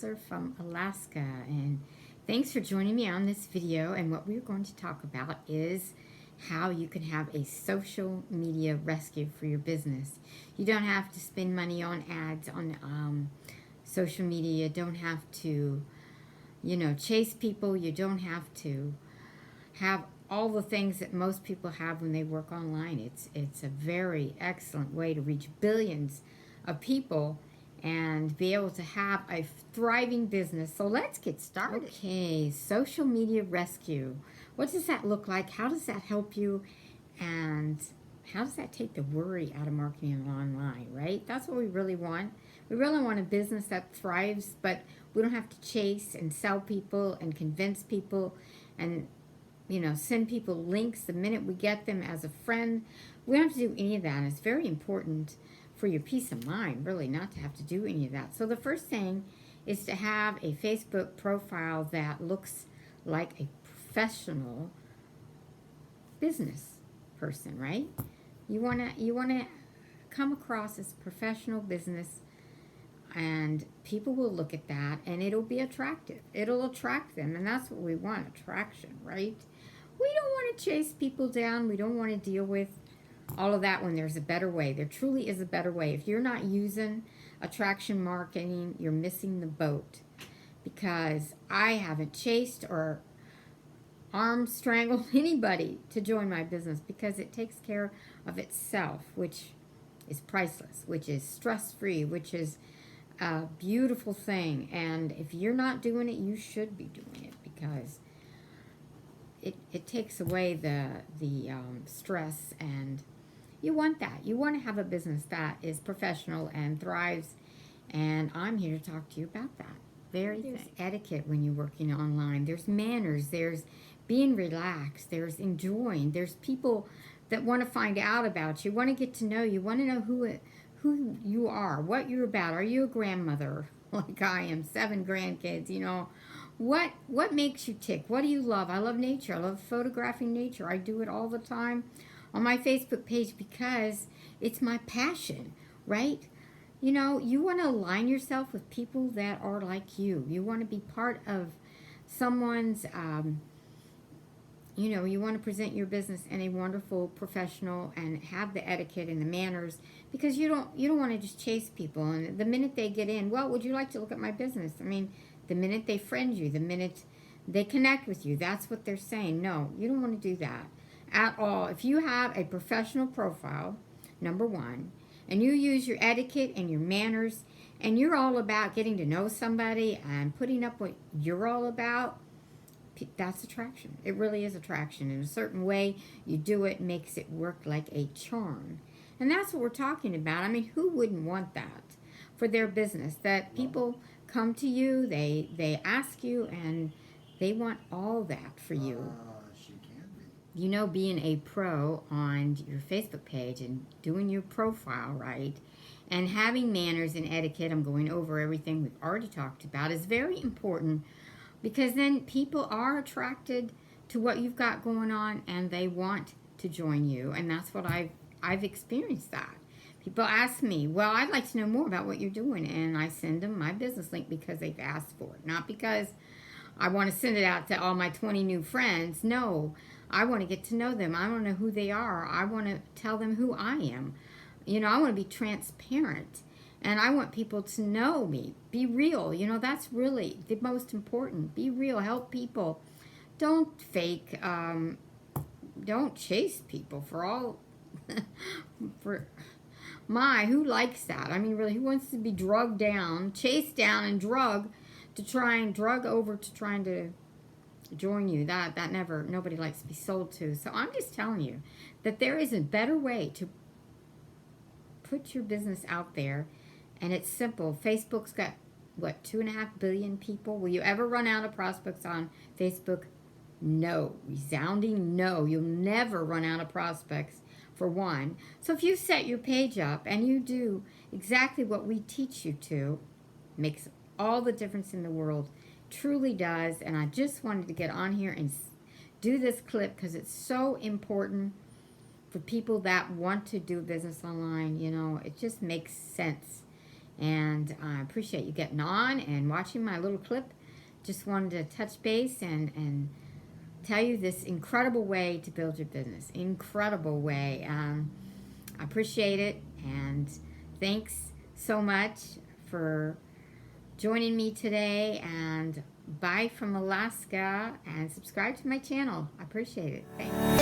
Traxler from Alaska, and thanks for joining me on this video. And what we're going to talk about is how you can have a social media rescue for your business. You don't have to spend money on ads on social media. You don't have to, chase people. You don't have to have all the things that most people have when they work online. It's a very excellent way to reach billions of people and be able to have a thriving business. So let's get started. Okay, social media rescue. What does that look like? How does that help you? And how does that take the worry out of marketing online, right? That's what we really want. We really want a business that thrives, but we don't have to chase and sell people and convince people and send people links the minute we get them as a friend. We don't have to do any of that. And it's very important for your peace of mind, really, not to have to do any of that. So the first thing is to have a Facebook profile that looks like a professional business person, right? You wanna come across as professional business, and people will look at that and it'll be attractive. It'll attract them, and that's what we want, attraction, right? We don't want to chase people down. We don't want to deal with all of that when there's a better way. There truly is a better way. If you're not using attraction marketing, you're missing the boat, because I haven't chased or arm strangled anybody to join my business, because it takes care of itself, which is priceless, which is stress-free, which is a beautiful thing. And if you're not doing it, you should be doing it, because it takes away the stress, and you want that. You want to have a business that is professional and thrives, and I'm here to talk to you about that. There's etiquette when you're working online. There's manners. There's being relaxed. There's enjoying. There's people that want to find out about you, want to get to know you, want to know who you are, what you're about. Are you a grandmother like I am, 7 grandkids, What makes you tick? What do you love? I love nature. I love photographing nature. I do it all the time on my Facebook page because it's my passion, right? You want to align yourself with people that are like you. You want to be part of someone's, you want to present your business in a wonderful, professional, and have the etiquette and the manners, because you don't want to just chase people. And the minute they get in, well, would you like to look at my business? I mean, the minute they friend you, the minute they connect with you, that's what they're saying. No, you don't want to do that at all. If you have a professional profile, number one, and you use your etiquette and your manners, and you're all about getting to know somebody and putting up what you're all about, that's attraction. It really is attraction. In a certain way, you do it, makes it work like a charm. And that's what we're talking about. I mean, who wouldn't want that for their business? That people come to you, they ask you, and they want all that for you. She can be. Being a pro on your Facebook page and doing your profile right and having manners and etiquette, I'm going over everything we've already talked about, is very important, because then people are attracted to what you've got going on and they want to join you. And that's what I've experienced that. People ask me, well, I'd like to know more about what you're doing. And I send them my business link because they've asked for it. Not because I want to send it out to all my 20 new friends. No, I want to get to know them. I want to know who they are. I want to tell them who I am. I want to be transparent. And I want people to know me. Be real. That's really the most important. Be real. Help people. Don't fake. Don't chase people for all... who likes that? I mean, really, who wants to be drugged down, chased down, and drug over to trying to join you? That never, nobody likes to be sold to. So I'm just telling you that there is a better way to put your business out there, and it's simple. Facebook's got, 2.5 billion people? Will you ever run out of prospects on Facebook? No. Resounding no. You'll never run out of prospects, for one. So if you set your page up and you do exactly what we teach you to, makes all the difference in the world. Truly does. And I just wanted to get on here and do this clip because it's so important for people that want to do business online. It just makes sense. And I appreciate you getting on and watching my little clip. Just wanted to touch base and tell you this incredible way to build your business. Incredible way. I appreciate it, and thanks so much for joining me today, and bye from Alaska, and subscribe to my channel. I appreciate it. Thanks.